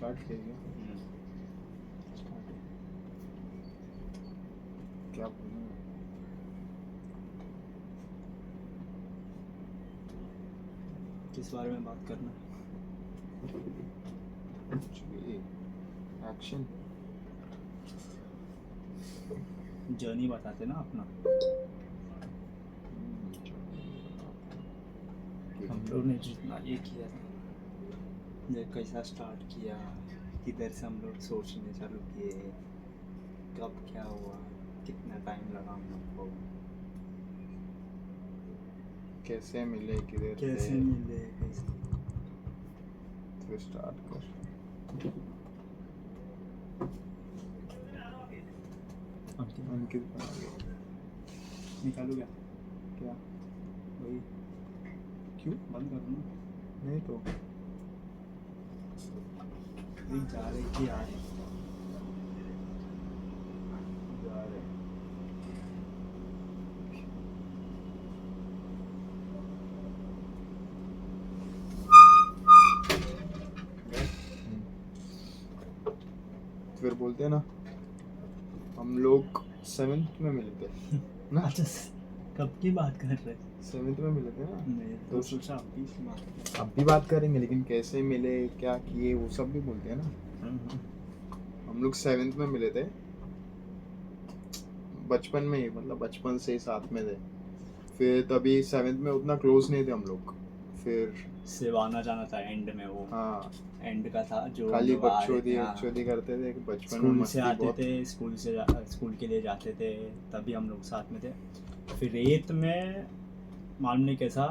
Start किया क्या? Start क्या बोलूँ? किस बारे में बात करना? एक्शन जर्नी बताते ना अपना। हम लोग ने जितना ये किया था, ये कैसा स्टार्ट किया, किधर से हम लोग सोचने चालू किए, कब क्या हुआ, कितना टाइम लगा हम लोग को, कैसे मिले, किधर कैसे थे, मिले, कैसे तो स्टार्ट कर। अंकित बना गया। निकालू क्या? क्या? वही क्यों? बंद करो ना। नहीं तो नहीं जा रहे कि आ रहे? जा रहे। फिर बोलते हैं ना, हम लोग 7th में मिले थे ना। अच्छा, कब की बात कर रहे? 7th में मिले थे ना। मैं तो सोचा अभी की बात कर। अब भी बात करेंगे, लेकिन कैसे मिले, क्या किए, वो सब भी बोलते हैं ना। हम लोग 7th में मिले थे, बचपन में ही, मतलब बचपन से ही साथ में थे। फिर तभी 7th में उतना क्लोज नहीं थे हम लोग। फिर सिर्फ आना जाना था एंड में, वो हाँ, एंड का था जो खाली लोग आ रहे थे। बकचोदी हाँ। बकचोदी करते थे कि बचपन में स्कूल से मस्ती आते बहुत। थे, स्कूल के लिए जाते थे, तभी हम लोग साथ में थे। फिर 8th में मालूम नहीं कैसा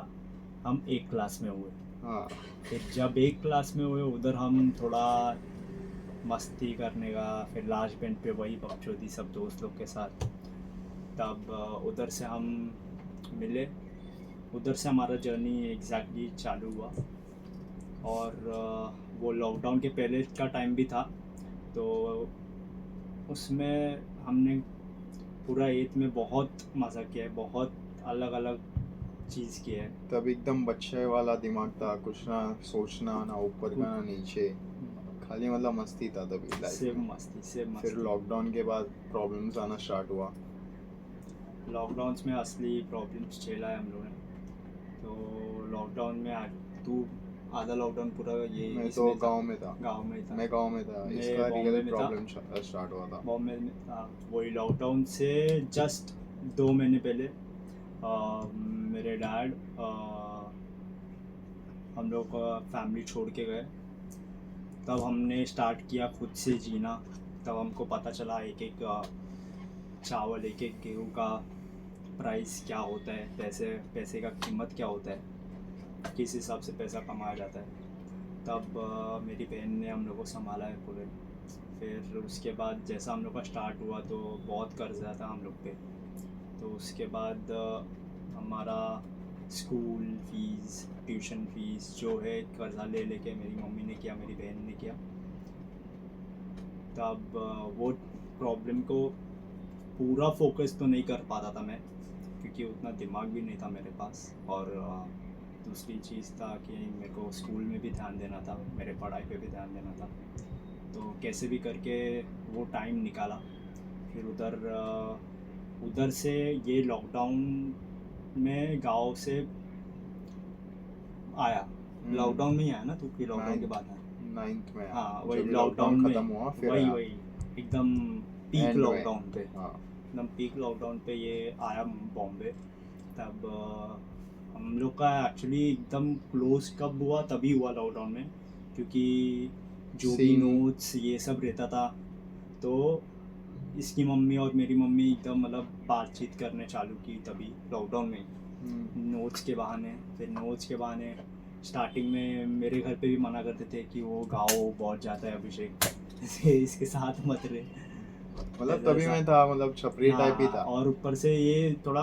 हम एक क्लास में हुए। हाँ, फिर जब एक क्लास में हुए उधर हम थोड़ा मस्ती करने का, फिर लास्ट बेंच पे वही बकचोदी सब दोस्त लोग के साथ। तब उधर से हम मिले, उधर से हमारा जर्नी एग्जैक्टली चालू हुआ। और वो लॉकडाउन के पहले का टाइम भी था, तो उसमें हमने पूरा 8th में बहुत मज़ा किया है, बहुत अलग अलग चीज़ की है। तब एकदम बच्चे वाला दिमाग था, कुछ ना सोचना, ना ऊपर का ना नीचे, खाली मतलब मस्ती था तभी लाइफ सिर्फ में। मस्ती, सिर्फ फिर मस्ती। लॉकडाउन के बाद प्रॉब्लम्स आना स्टार्ट हुआ। लॉकडाउन में असली प्रॉब्लम्स झेला है हम लोगों ने। तो लॉकडाउन में तू आधा लॉकडाउन पूरा ये मैं तो इसमें था, गांव में था। गांव में था। मैं गांव में था, मैं इसका बॉम्बे रियल में था, प्रॉब्लम स्टार्ट हुआ था। बॉम्बे में था। वही लॉकडाउन से जस्ट 2 महीने पहले मेरे डैड हम लोग फैमिली छोड़ के गए। तब हमने स्टार्ट किया खुद से जीना। तब हमको पता चला एक एक चावल, एक एक गेहूँ का प्राइस क्या होता है, पैसे का कीमत क्या होता है, किस हिसाब से पैसा कमाया जाता है। तब मेरी बहन ने हम लोग को संभाला है पूरे। फिर उसके बाद जैसा हम लोग का स्टार्ट हुआ तो बहुत कर्जा था हम लोग पे। तो उसके बाद हमारा स्कूल फीस, ट्यूशन फीस जो है कर्जा ले लेके मेरी मम्मी ने किया, मेरी बहन ने किया। तब वो प्रॉब्लम को पूरा फोकस तो नहीं कर पाता था मैं, क्योंकि उतना दिमाग भी नहीं था मेरे पास। और दूसरी चीज़ था कि मेरे को स्कूल में भी ध्यान देना था, मेरे पढ़ाई पे भी ध्यान देना था। तो कैसे भी करके वो टाइम निकाला। फिर उधर से ये लॉकडाउन में गांव से आया। लॉकडाउन में ही आया ना तू, कि लॉकडाउन के बाद आया? 9th में। हाँ, वही जब लॉकडाउन में, खत्म हुआ फिर वही आया। वही एकदम पीक End में। लॉकडाउन पे, हाँ, एकदम पीक लॉकडाउन पे ये आया बॉम्बे। तब हम लोग का एक्चुअली एकदम क्लोज कब हुआ, तभी हुआ लॉकडाउन में, क्योंकि जो भी Scene- नोट्स ये सब रहता था, तो इसकी मम्मी और मेरी मम्मी एकदम मतलब बातचीत करने चालू की तभी लॉकडाउन में, नोट्स के बहाने। फिर नोट्स के बहाने स्टार्टिंग में मेरे घर पे भी मना करते थे कि वो गाँव बहुत जाता है अभिषेक, इसके साथ मत रहे। मतलब तभी मैं था, मतलब छपरी टाइप ही था। और ऊपर से ये थोड़ा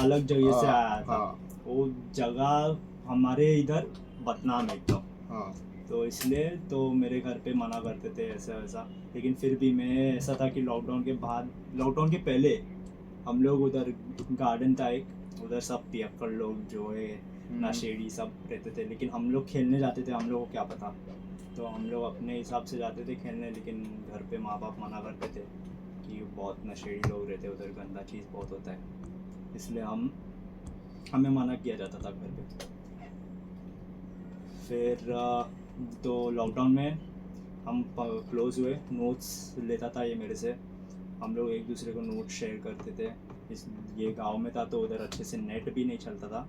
अलग जगह से आया था। हाँ, वो जगह हमारे इधर बदनाम है एकदम। हाँ, तो इसलिए तो मेरे घर पे मना करते थे ऐसा वैसा। लेकिन फिर भी मैं, ऐसा था कि लॉकडाउन के बाद, लॉकडाउन के पहले हम लोग उधर गार्डन था एक, उधर सब पियक्कड़ लोग जो है नशेड़ी सब रहते थे, लेकिन हम लोग खेलने जाते थे, हम लोग को क्या पता। तो हम लोग अपने हिसाब से जाते थे खेलने, लेकिन घर पे माँ बाप मना करते थे कि बहुत नशेड़ी लोग रहते उधर, गंदा चीज़ बहुत होता है, इसलिए हमें मना किया जाता था घर पे। फिर तो लॉकडाउन में हम क्लोज़ हुए, नोट्स लेता था ये मेरे से, हम लोग एक दूसरे को नोट्स शेयर करते थे। ये गांव में था तो उधर अच्छे से नेट भी नहीं चलता था,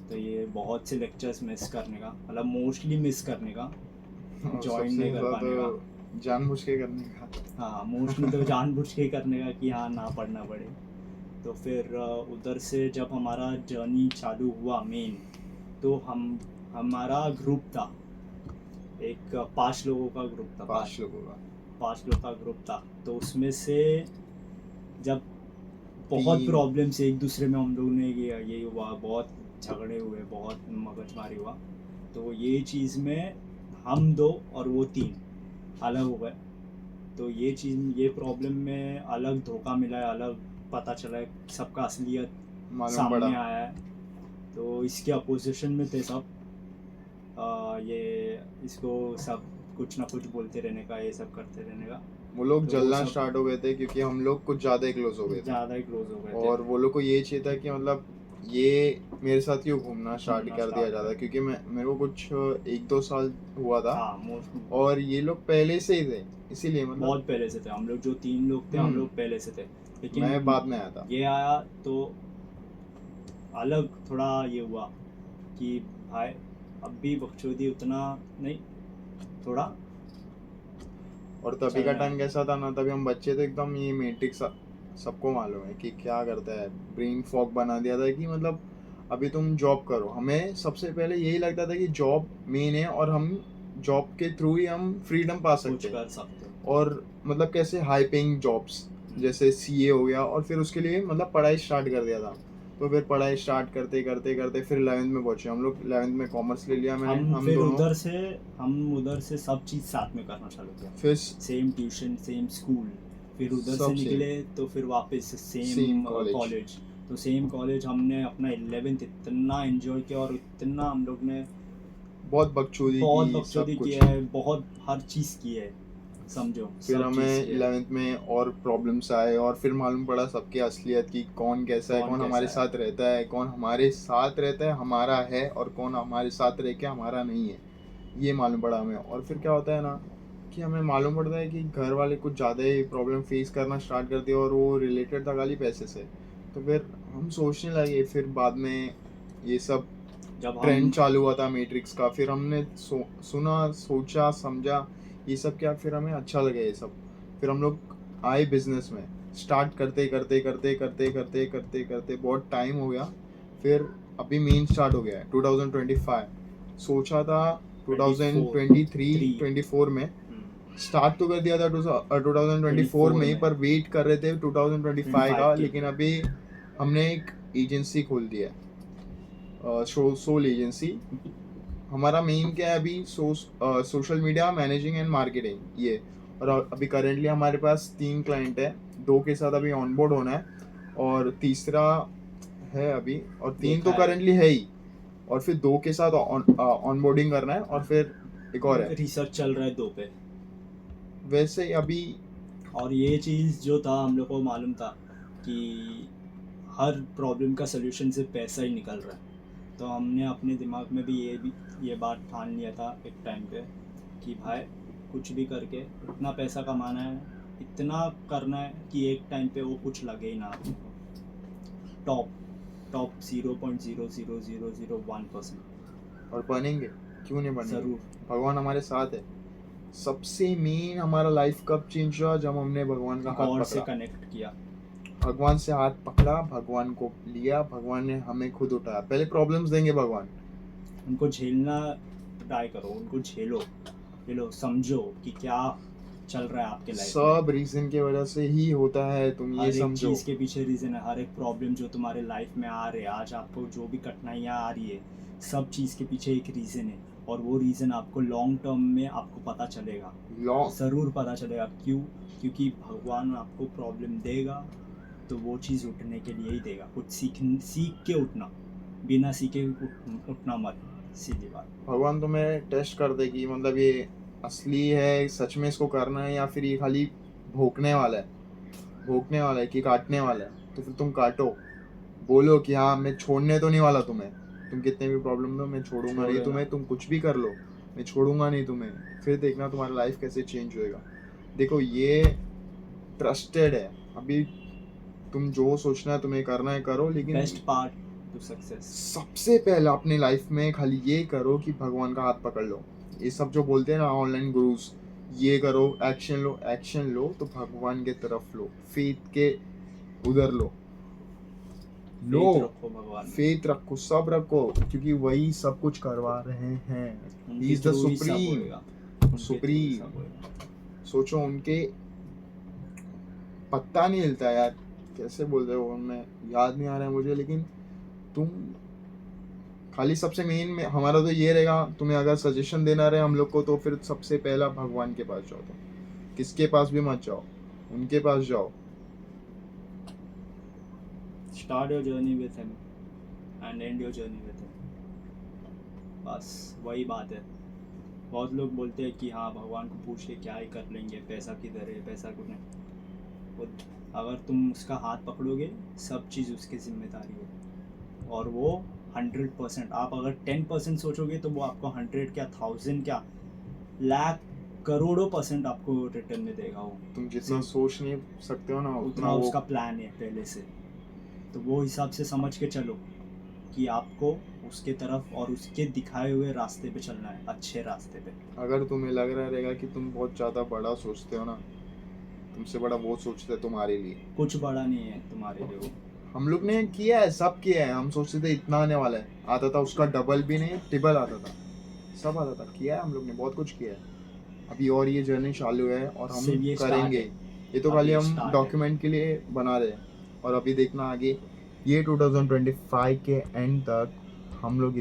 तो ये बहुत से लेक्चर्स मिस करने का, मतलब मोस्टली मिस करने का, और ज्वाइन सबसे नहीं कर ज़्यादा पाने का। तो जानबूझ के करने का। हाँ, मोस्टली तो जानबूझ के ही करने का कि हाँ ना पढ़ना पड़े। तो फिर उधर से जब हमारा जर्नी चालू हुआ मेन, तो हमारा ग्रुप था, एक 5 लोगों का ग्रुप था, 5 लोगों का। 5 लोगों का ग्रुप था। तो उसमें से जब बहुत 3 प्रॉब्लम्स एक दूसरे में हम लोग ने ये हुआ, बहुत झगड़े हुए, बहुत मगजमारी हुआ, तो ये चीज़ में हम 2 और वो 3 अलग हो गए। तो ये प्रॉब्लम में अलग धोखा मिला है, अलग पता चला है, सबका असलियत मालूम पड़ा। सामने आया है। तो इसके अपोजिशन में थे सब, ये इसको सब कुछ ना कुछ बोलते रहने का, ये सब करते रहने का। वो लोग तो जलना सब स्टार्ट हो गए थे क्योंकि हम लोग कुछ ज़्यादा ही क्लोज हो गए थे, ज़्यादा ही क्लोज हो गए थे। और वो लोग को ये चाहिए था कि मतलब ये मेरे साथ क्यों घूमना स्टार्ट घूमना कर दिया start जाता, कर। क्योंकि मेरे को कुछ 1-2 साल हुआ था, हाँ, मोस्ट और ये लोग पहले से ही थे, इसीलिए मतलब बहुत पहले से थे हम लोग, जो 3 लोग थे हम लोग पहले से थे, लेकिन मैं बाद में आया था। ये आया तो अलग थोड़ा ये हुआ कि भाई अब भी बकचोदी उतना नहीं, थोड़ा और तभी चल का रहा टाइम है। कैसा था ना, तभी हम बच्चे थे एकदम, ये मैट्रिक्स सबको मालूम है कि क्या करता है, ब्रेन फॉग बना दिया था कि मतलब अभी तुम जॉब करो। हमें सबसे पहले यही लगता था कि जॉब मेन है और हम जॉब के थ्रू ही हम फ्रीडम पा कुछ सकते हैं, कर सकते हो। और मतलब कैसे हाई पेइंग जॉब्स जैसे सीए हो गया, और फिर उसके लिए मतलब पढ़ाई स्टार्ट कर दिया था। तो फिर पढ़ाई स्टार्ट करते करते करते फिर 11th में पहुंचे हम लोग। 11th में कॉमर्स ले लिया मैंने, हम हम फिर दोनों। हम उधर से सब चीज़ साथ में करना चालू किया, फिर सेम ट्यूशन, सेम स्कूल। फिर उधर से सब सेम निकले तो फिर वापस सेम सेम कॉलेज। कॉलेज। तो सेम कॉलेज हमने अपना 11th इतना एंजॉय किया, और इतना हम लोग ने बहुत बकचोदी बहुत की, सब बकचोदी कुछ। किया है, बहुत हर चीज़ की है, समझो फिर सब चीज़ हमें की है। 11th में और प्रॉब्लम्स आए, और फिर मालूम पड़ा सबकी असलियत की, कौन कैसा है, कौन कौन कैसा हमारे है। साथ रहता है, कौन हमारे साथ रहता है हमारा है, और कौन हमारे साथ रह के हमारा नहीं है, ये मालूम पड़ा हमें। और फिर क्या होता है ना कि हमें मालूम पड़ता है कि घर वाले कुछ ज़्यादा ही प्रॉब्लम फेस करना स्टार्ट कर दिया, और वो रिलेटेड था खाली पैसे से। तो फिर हम सोचने लगे, फिर बाद में ये सब जब ट्रेंड हम चालू हुआ था मैट्रिक्स का, फिर हमने सुना, सोचा, समझा ये सब क्या, फिर हमें अच्छा लगे ये सब। फिर हम लोग आए बिजनेस में, स्टार्ट करते करते करते करते करते करते करते बहुत टाइम हो गया। फिर अभी मेन स्टार्ट हो गया है 2025। सोचा था 2023 24 में, स्टार्ट तो कर दिया था 2024 में, पर वेट कर रहे थे 2025 का। लेकिन अभी हमने एक एजेंसी खोल दी है, सोल एजेंसी। हमारा मेन क्या है अभी, social media managing and marketing ये। और अभी करेंटली हमारे पास 3 क्लाइंट है, 2 के साथ अभी ऑनबोर्ड होना है, और तीसरा है अभी, और 3 तो करेंटली है ही, और फिर 2 के साथ ऑनबोर्डिंग करना है, और फिर एक और है। रिसर्च चल रहा है 2 पे। वैसे ही अभी और ये चीज़ जो था हम लोग को मालूम था कि हर प्रॉब्लम का सलूशन से पैसा ही निकल रहा है, तो हमने अपने दिमाग में भी ये बात ठान लिया था एक टाइम पे कि भाई कुछ भी करके इतना पैसा कमाना है, इतना करना है कि एक टाइम पे वो कुछ लगे ही ना आपको, टॉप 0.00001%। और बनेंगे, क्यों नहीं बनेंगे, ज़रूर। भगवान हमारे साथ है। सबसे मेन हमारा लाइफ कब चेंज हुआ, जब हमने भगवान का हाथ गॉड से पकड़ा। कनेक्ट किया, भगवान से हाथ पकड़ा, भगवान को लिया, भगवान ने हमें खुद उठाया। पहले प्रॉब्लम्स देंगे भगवान, उनको झेलना ट्राई करो, उनको झेलो, समझो कि क्या चल रहा है आपके लाइफ में। सब रीजन के वजह से ही होता है, तुम ये हर एक समझो। चीज़ के पीछे रीज़न है, हर एक प्रॉब्लम जो तुम्हारे लाइफ में आ रहे हैं, आज आपको जो भी कठिनाइयाँ आ रही है, सब चीज़ के पीछे एक रीज़न है, और वो रीज़न आपको लॉन्ग टर्म में आपको पता चलेगा, ज़रूर पता चलेगा। क्योंकि भगवान आपको प्रॉब्लम देगा तो वो चीज़ उठने के लिए ही देगा, कुछ सीख के उठना, बिना सीखे उठना मत, सीधी बात। भगवान तुम्हें टेस्ट कर देगी, मतलब ये असली है, सच में इसको करना है, या फिर ये खाली भोंकने वाला है, कि काटने वाला है, तो फिर तुम काटो। बोलो कि हाँ मैं छोड़ने तो नहीं वाला तुम्हें, तुम कितने भी प्रॉब्लम दो मैं छोड़ूंगा छोड़ नहीं देना। तुम्हें, तुम कुछ भी कर लो मैं छोड़ूंगा नहीं तुम्हें। फिर देखना तुम्हारा लाइफ कैसे चेंज होएगा। देखो ये ट्रस्टेड है। अभी तुम जो सोचना है तुम्हें करना है करो, लेकिन बेस्ट पार्ट टू सक्सेस। सबसे पहले अपनी लाइफ में खाली ये करो कि भगवान का हाथ पकड़ लो। ये सब जो बोलते हैं ना ऑनलाइन गुरुज, ये करो, एक्शन लो तो भगवान के तरफ लो, फेथ के उधर लो। फेथ रखो भगवान में। फेथ रखो, सब रखो, क्योंकि वही सब कुछ करवा रहे हैं। उनके ही इज द थ्रू ही सब सुप्रीम। होएगा। उनके थ्रू ही सुप्रीम। सब होएगा। सोचो उनके पत्ता नहीं हिलता यार, कैसे बोल रहे हो, उनमें याद नहीं आ रहा है मुझे, लेकिन तुम खाली सबसे मेन में हमारा तो ये रहेगा, तुम्हें अगर सजेशन देना रहे हम लोग को तो फिर सबसे पहला भगवान के पास जाओ। तुम किसके पास भी मत जाओ, उनके पास जाओ। Start your journey with him and and your journey with him. बस वही बात है। बहुत लोग बोलते हैं कि हाँ भगवान को पूछ के क्या ही कर लेंगे, पैसा किधर है, पैसा कुछ नहीं। वो अगर तुम उसका हाथ पकड़ोगे सब चीज़ उसकी जिम्मेदारी है। और वो 100%, आप अगर 10% सोचोगे तो वो आपको 100 क्या 1000 क्या लाख करोड़ों % आपको रिटर्न में देगा। वो तुम जितना सोच नहीं सकते हो ना उतना वो उसका प्लान है पहले से। तो वो हिसाब से समझ के चलो कि आपको उसके तरफ और उसके दिखाए हुए रास्ते पे चलना है, अच्छे रास्ते पे। अगर तुम्हें लग रहा रहेगा कि तुम बहुत ज़्यादा बड़ा सोचते हो ना, तुमसे बड़ा वो सोचते हैं तुम्हारे लिए। कुछ बड़ा नहीं है तुम्हारे लिए वो। हम लोग ने किया है, सब किया है। हम सोचते थे इतना आने वाला है, आता था उसका डबल भी नहीं, ट्रिपल आता था, सब आता था। किया है हम लोग ने, बहुत कुछ किया है। अभी और ये जर्नी चालू है और हम सिर्फ ये स्टार्ट करेंगे। है। ये तो अभी खाली ये हम स्टार्ट है। डॉक्यूमेंट के लिए बना रहे हैं, और अभी देखना आगे ये 2025 के एंड तक हम लोग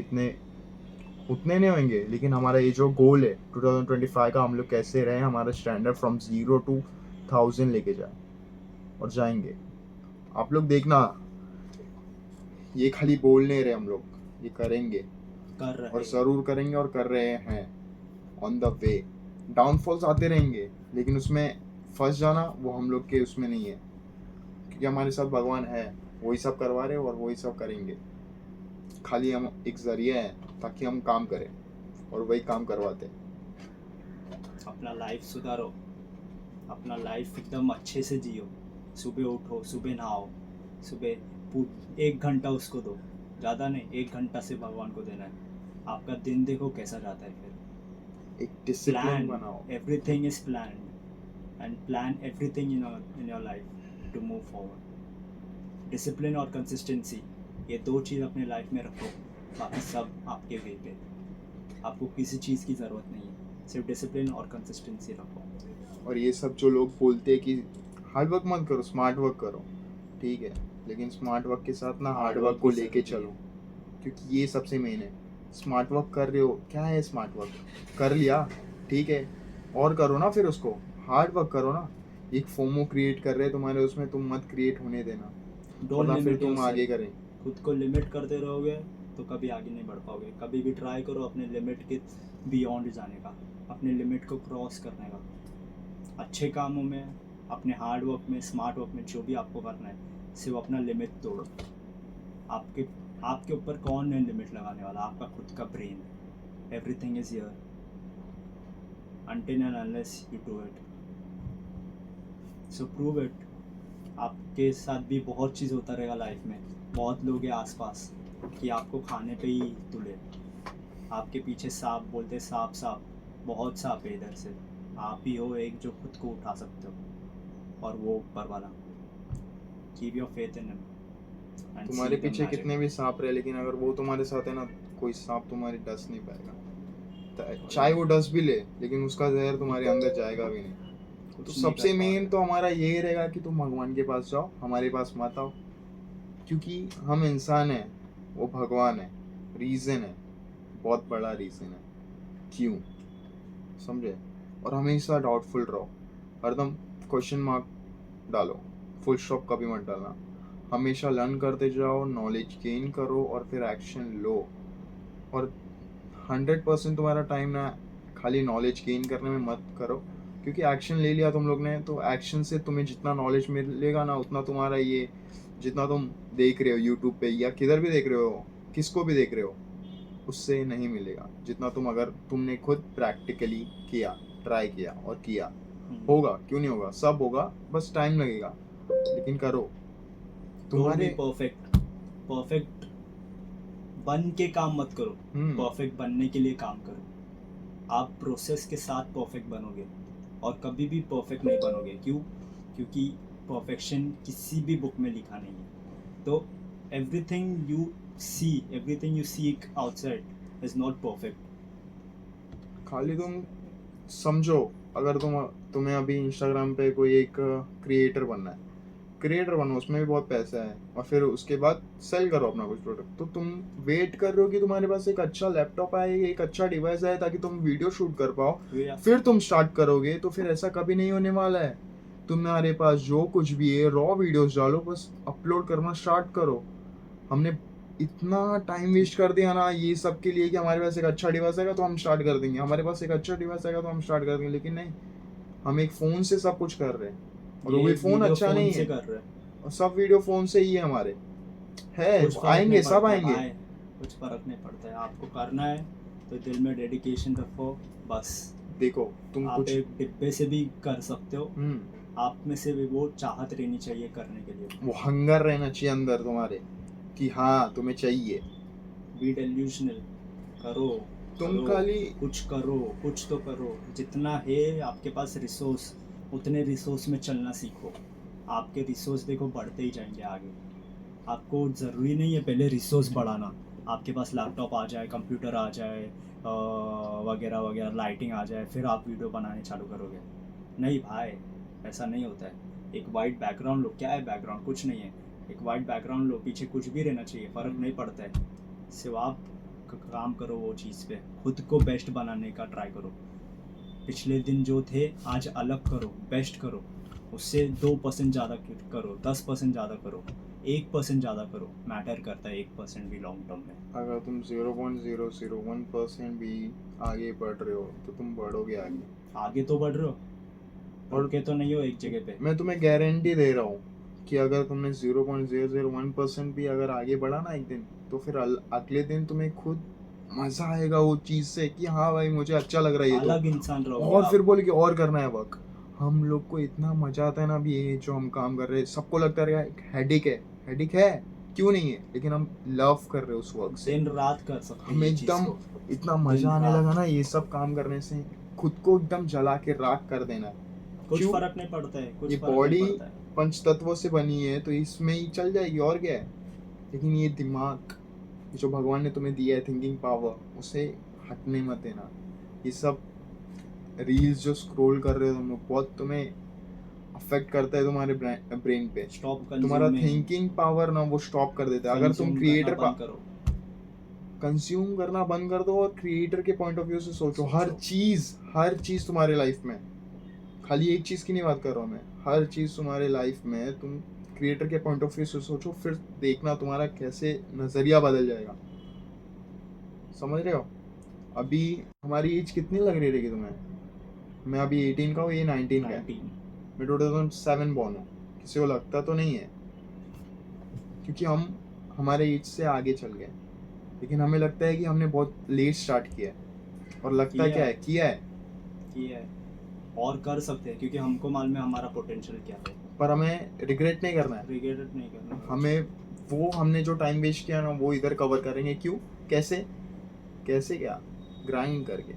उतने नहीं होंगे, लेकिन हमारा ये जो गोल है 2025 का, हम लोग कैसे रहे, हमारा स्टैंडर्ड फ्रॉम 0 to 1000 लेके जाए और जाएंगे। आप लोग देखना, ये खाली बोल नहीं रहे हम लोग, ये करेंगे कर रहे और हैं। ज़रूर करेंगे और कर रहे हैं। ऑन द वे डाउनफॉल्स आते रहेंगे, लेकिन उसमें फंस जाना वो हम लोग के उसमें नहीं है, क्योंकि हमारे साथ भगवान है, वही सब करवा रहे और वही सब करेंगे। खाली हम एक जरिया है ताकि हम काम करें, और वही काम करवाते हैं। अपना लाइफ सुधारो, अपना लाइफ एकदम अच्छे से जियो। सुबह उठो, सुबह नहाओ, सुबह 1 घंटा उसको दो, ज़्यादा नहीं, 1 घंटा से भगवान को देना है। आपका दिन देखो कैसा जाता है। फिर एक डिसिप्लिन प्लान, बनाओ। Everything is planned and plan everything in your life to move forward. Discipline और कंसिस्टेंसी, ये 2 चीज़ अपने लाइफ में रखो, बाकी सब आपके वे पे। आपको किसी चीज़ की ज़रूरत नहीं है, सिर्फ डिसिप्लिन और कंसिस्टेंसी रखो। और ये सब जो लोग बोलते हैं कि हार्ड वर्क मत करो, स्मार्ट वर्क करो, ठीक है, लेकिन स्मार्ट वर्क के साथ ना हार्ड वर्क को लेके चलो, क्योंकि ये सबसे मेन है। स्मार्ट वर्क कर रहे हो, क्या है स्मार्ट वर्क, कर लिया ठीक है, और करो ना फिर उसको। हार्ड वर्क करो ना। एक फोमो क्रिएट कर रहे हैं तुम्हारे उसमें, तुम मत क्रिएट होने देना, डोंट वरना फिर लिमिट तुम योरसेल्फ। आगे करें। खुद को लिमिट करते रहोगे तो कभी आगे नहीं बढ़ पाओगे। कभी भी ट्राई करो अपने लिमिट के बियॉन्ड जाने का, अपने लिमिट को क्रॉस करने का। अच्छे कामों में, अपने हार्ड वर्क में, स्मार्ट वर्क में, जो भी आपको करना है, सिर्फ अपना लिमिट तोड़ो। आपके ऊपर कौन है लिमिट लगाने वाला? आपका खुद का brain. Everything is here until and unless you do it, so prove it। आपके साथ भी बहुत चीज़ होता रहेगा लाइफ में। बहुत लोग हैं आसपास कि आपको खाने पे ही तुले, आपके पीछे सांप बोलते, सांप सांप, बहुत सांप है इधर से। आप ही हो एक जो खुद को उठा सकते हो, और वो ऊपर वाला। Keep your faith in him. तुम्हारे पीछे कितने भी सांप रहे, लेकिन अगर वो तुम्हारे साथ है ना, कोई सांप तुम्हारी डस नहीं पाएगा। चाहे वो डस भी ले, लेकिन उसका जहर तुम्हारे अंदर जाएगा भी नहीं। तो सबसे मेन तो हमारा ये रहेगा कि तुम भगवान के पास जाओ, हमारे पास मत आओ, क्योंकि हम इंसान हैं, वो भगवान है। रीज़न है, बहुत बड़ा रीज़न है क्यों, समझे। और हमेशा डाउटफुल रहो, हरदम क्वेश्चन मार्क डालो, फुल स्टॉप कभी मत डालना। हमेशा लर्न करते जाओ, नॉलेज गेन करो और फिर एक्शन लो। और 100% तुम्हारा टाइम ना खाली नॉलेज गेन करने में मत करो, क्योंकि एक्शन ले लिया तुम लोग ने तो एक्शन से तुम्हें जितना नॉलेज मिलेगा ना उतना तुम्हारा ये जितना तुम देख रहे हो यूट्यूब पे या किधर भी देख रहे हो, किसको भी देख रहे हो, उससे नहीं मिलेगा जितना तुम अगर तुमने खुद प्रैक्टिकली किया, ट्राई किया और किया। होगा, क्यों नहीं होगा, सब होगा, बस टाइम लगेगा, लेकिन करो। तुम्हारे तुम्हारे परफेक्ट बन के काम मत करो, परफेक्ट बनने के लिए काम करो। आप प्रोसेस के साथ परफेक्ट बनोगे और कभी भी परफेक्ट नहीं बनोगे। क्यों? क्योंकि परफेक्शन किसी भी बुक में लिखा नहीं है। तो everything you seek outside is not perfect. खाली तुम समझो, अगर तुम्हें अभी इंस्टाग्राम पे कोई एक क्रिएटर बनना है, क्रिएटर बनो, उसमें भी बहुत पैसा है, और फिर उसके बाद सेल करो अपना कुछ प्रोडक्ट, तो तुम वेट कर रहे हो कि तुम्हारे पास एक अच्छा लैपटॉप आए, एक अच्छा डिवाइस आए ताकि तुम वीडियो शूट कर पाओ, फिर तुम स्टार्ट करोगे, तो फिर ऐसा कभी नहीं होने वाला है। तुम्हारे पास जो कुछ भी है रॉ वीडियोस डालो, बस अपलोड करना स्टार्ट करो। हमने इतना टाइम वेस्ट कर दिया ना ये सब के लिए कि हमारे पास एक अच्छा डिवाइस आएगा तो हम स्टार्ट कर देंगे, हमारे पास एक अच्छा डिवाइस आएगा तो हम स्टार्ट कर देंगे, लेकिन नहीं, हम एक फ़ोन से सब कुछ कर रहे हैं, और वो भी फ़ोन अच्छा नहीं है, कर रहे हैं। और सब वीडियो फ़ोन से ही है हमारे, है कुछ फर्क आएंगे, नहीं सब पड़ता आएंगे। भाई, कुछ फर्क नहीं पड़ता है। आपको करना है तो दिल में डेडिकेशन रखो बस। देखो तुम आप कुछ एक डिब्बे से भी कर सकते हो, आप में से भी वो चाहत रहनी चाहिए करने के लिए, वो हंगर रहना चाहिए अंदर तुम्हारे कि हाँ तुम्हें चाहिए। बी डेल्यूशनल, करो तुम करो, खाली कुछ करो, कुछ तो करो। जितना है आपके पास रिसोर्स, उतने रिसोर्स में चलना सीखो। आपके रिसोर्स देखो बढ़ते ही जाएंगे आगे। आपको ज़रूरी नहीं है पहले रिसोर्स बढ़ाना, आपके पास लैपटॉप आ जाए, कंप्यूटर आ जाए, वगैरह वगैरह, लाइटिंग आ जाए, फिर आप वीडियो बनाने चालू करोगे। नहीं भाई, ऐसा नहीं होता है। एक वाइट बैकग्राउंड लो, क्या है बैकग्राउंड, कुछ नहीं है। एक वाइट बैकग्राउंड लो, पीछे कुछ भी रहना चाहिए, फ़र्क नहीं पड़ता है। सिर्फ आप काम करो वो चीज़ पे, खुद को बेस्ट बनाने का ट्राई करो। पिछले दिन जो थे आज अलग करो, बेस्ट करो। उससे 2% ज़्यादा करो, 10% ज़्यादा करो, 1% ज़्यादा करो, मैटर करता है 1% भी लॉन्ग टर्म में। अगर तुम 0.001% भी आगे बढ़ रहे हो तो तुम बढ़ोगे आगे। आगे तो बढ़ रहे हो, और रुके तो नहीं हो एक जगह पे। मैं तुम्हें गारंटी दे रहा हूँ कि अगर तुमने 0.001% भी अगर आगे बढ़ा ना एक दिन, तो फिर अगले दिन तुम्हें खुद मजा आएगा वो चीज से कि हाँ भाई मुझे अच्छा लग रहा है ये अलग तो, इंसान रहोगे और आप। फिर बोले कि और करना है वर्क। हम लोग को इतना मजा आता है ना अभी ये जो हम काम कर रहे हैं, सबको लगता है एक हेडिक है, हेडिक है, क्यों नहीं है, लेकिन हम लव कर रहे हैं उस वर्क से, दिन रात कर सकते हैं हमें ये चीज़ एकदम को। इतना मजा दिन आने रात। लगा ना ये सब काम करने से, खुद को एकदम जला के राख कर देना है। कुछ क्यों? फर्क नहीं पड़ता है, कुछ ये फर्क नहीं बॉडी पड़ता है। पंच तत्वों से बनी है तो इसमें ही चल जाएगी, और क्या है, लेकिन ये दिमाग जो भगवान ने तुम्हें दिया है, थिंकिंग पावर, उसे हटने मत देना। ये सब रील्स जो स्क्रॉल कर रहे हो तुम लोग, बहुत तुम्हें अफेक्ट करता है तुम्हारे ब्रेन पे, स्टॉप तुम्हारा कंज्यूमिंग, थिंकिंग पावर ना वो स्टॉप कर देता है। अगर तुम कंज्यूम करना क्रिएटर बंद करो। कंज्यूम करना बंद कर दो और क्रिएटर के पॉइंट ऑफ व्यू से सोचो, हर चीज तुम्हारे लाइफ में, खाली एक चीज की नहीं बात कर रहा हूँ मैं, हर चीज तुम्हारे लाइफ में तुम क्रिएटर के पॉइंट ऑफ व्यू से सोचो, फिर देखना तुम्हारा कैसे नजरिया बदल जाएगा। समझ रहे हो? अभी हमारी एज कितनी लग रही रहेगी तुम्हें? मैं अभी 18 का हूँ, ये 19 का है, 19। मैं 2007 बॉर्न हूँ, किसी को लगता तो नहीं है क्योंकि हम हमारे एज से आगे चल गए, लेकिन हमें लगता है कि हमने बहुत लेट स्टार्ट किया है, और लगता किया क्या है, है। किया है, और कर सकते हैं क्योंकि हमको मालूम है हमारा पोटेंशियल क्या है। पर हमें रिग्रेट नहीं करना है। रिग्रेट नहीं करना है। हमें वो हमने जो टाइम वेस्ट किया ना वो इधर कवर करेंगे। क्यों? कैसे? कैसे क्या? ग्राइंड करके,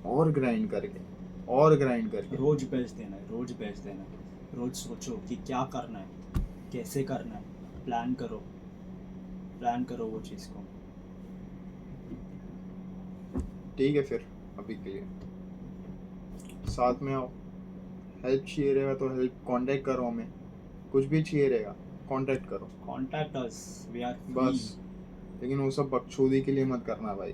और ग्राइंड करके, और ग्राइंड करके। रोज बेच देना है, रोज बेच देना है। रोज सोचो कि क्या करना है, कैसे करना है, प्लान करो, प्लान करो वो चीज़ को। ठीक है, फिर अभी के लिए साथ में आओ, हेल्प चाहिए रहेगा तो हेल्प कांटेक्ट करो हमें, कुछ भी चाहिए रहेगा कांटेक्ट करो कॉन्टैक्ट अस, वी आर बस। लेकिन वो सब बकचोदी के लिए मत करना भाई,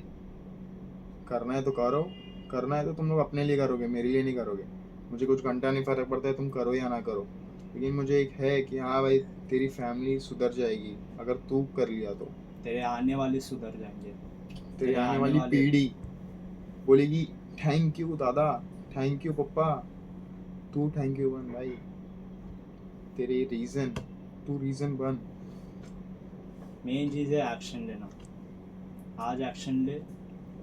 करना है तो करो, करना है तो तुम लोग अपने लिए करोगे, मेरे लिए नहीं करोगे। मुझे कुछ घंटा नहीं फर्क पड़ता है तुम करो या ना करो, लेकिन मुझे एक है कि हाँ भाई तेरी फैमिली सुधर जाएगी अगर तू कर लिया तो, तेरे आने वाले सुधर जाएंगे। तेरी आने वाली पीढ़ी बोलेगी थैंक यू दादा, थैंक यू पप्पा, तू थैंक यू बन भाई, तेरे रीजन, तू रीजन बन। मेन चीज़ है एक्शन लेना। आज एक्शन ले,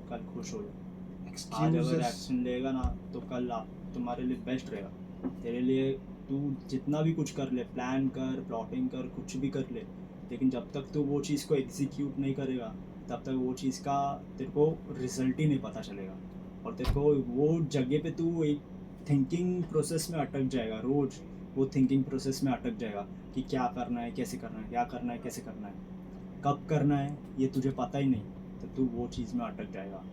कल खुश हो जाए। आज अगर एक्सक्यूजेस, एक्शन लेगा ना तो कल आप तुम्हारे लिए बेस्ट रहेगा। तेरे लिए तू जितना भी कुछ कर ले, प्लान कर, प्लॉटिंग कर, कुछ भी कर ले, लेकिन जब तक तू वो चीज़ को एग्जीक्यूट नहीं करेगा तब तक वो चीज़ का तेरे को रिजल्ट ही नहीं पता चलेगा। और तेरे को वो जगह पे तू एक थिंकिंग प्रोसेस में अटक जाएगा। रोज़ वो थिंकिंग प्रोसेस में अटक जाएगा कि क्या करना है, कैसे करना है, क्या करना है, कैसे करना है, कब करना है, ये तुझे पता ही नहीं, तो तू वो चीज़ में अटक जाएगा।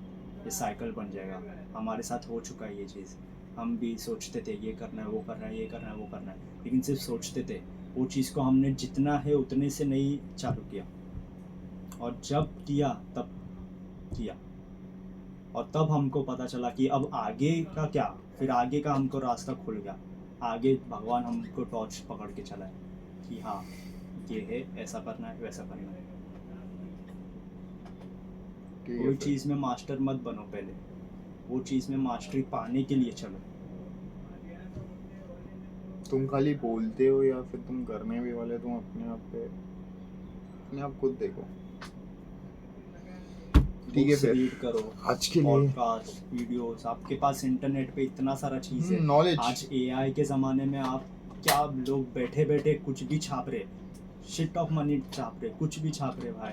ये साइकिल बन जाएगा। हमारे साथ हो चुका है ये चीज़। हम भी सोचते थे ये करना है, वो करना है, ये करना है, वो करना है, लेकिन सिर्फ सोचते थे। वो चीज़ को हमने जितना है उतने से नहीं चालू किया, और जब किया तब किया, और तब हमको पता चला कि अब आगे का क्या। फिर आगे का हमको रास्ता खुल गया। आगे भगवान हमको टॉर्च पकड़ के चला है कि हाँ ये है, ऐसा करना है, वैसा करना है। कोई चीज़ में मास्टर मत बनो पहले, वो चीज़ में मास्टरी पाने के लिए चलो। तुम खाली बोलते हो या फिर तुम करने भी वाले, तुम अपने आप पे, अपने आप खुद देखो। ठीक है बुक्स फिर रीड करो, आज के लिए पॉडकास्ट, वीडियोस, आपके पास इंटरनेट पे इतना सारा चीज़ है। नॉलेज, आज एआई के ज़माने में आप क्या, लोग बैठे बैठे कुछ भी छाप रहे, शिट ऑफ मनी छाप रहे, कुछ भी छाप रहे भाई।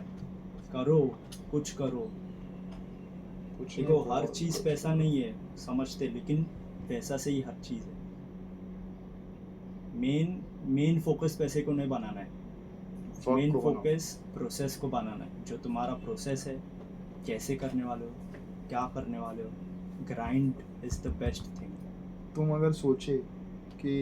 करो, कुछ करो। कुछ देखो नहीं हर बहुत चीज़ कुछ। पैसा नहीं है समझते, लेकिन पैसा से ही हर चीज़ है। मेन फोकस पैसे को नहीं बनाना है, फक मेन को बनाओ। फोकस प्रोसेस को बनाना है। जो तुम्हारा प्रोसेस है, कैसे करने वाले हो, क्या करने वाले हो, grind is the best thing. तुम अगर सोचे कि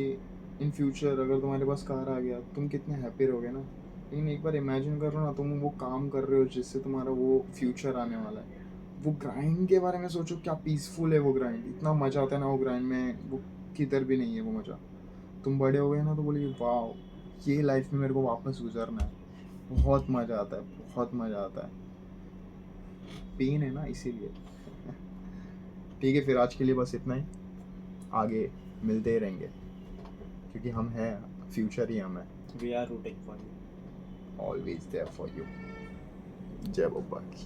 इन फ्यूचर अगर तुम्हारे पास कार आ गया तुम कितने हैप्पी रहोगे ना, लेकिन एक बार इमेजिन करो ना, तुम वो काम कर रहे हो जिससे तुम्हारा वो फ्यूचर आने वाला है। वो ग्राइंड के बारे में सोचो, क्या पीसफुल है वो ग्राइंड, इतना मजा आता है ना वो ग्राइंड में, वो किधर भी नहीं है वो मजा। तुम बड़े हो गए ना तो बोलिए वाह, ये लाइफ में मेरे को वापस गुजरना है। बहुत मजा आता है, बहुत मजा आता है। पेन है ना इसीलिए। ठीक है फिर आज के लिए बस इतना ही, आगे मिलते ही रहेंगे क्योंकि हम हैं, फ्यूचर ही हम है। We are rooting for you. Always there for you. जय बब्बा की।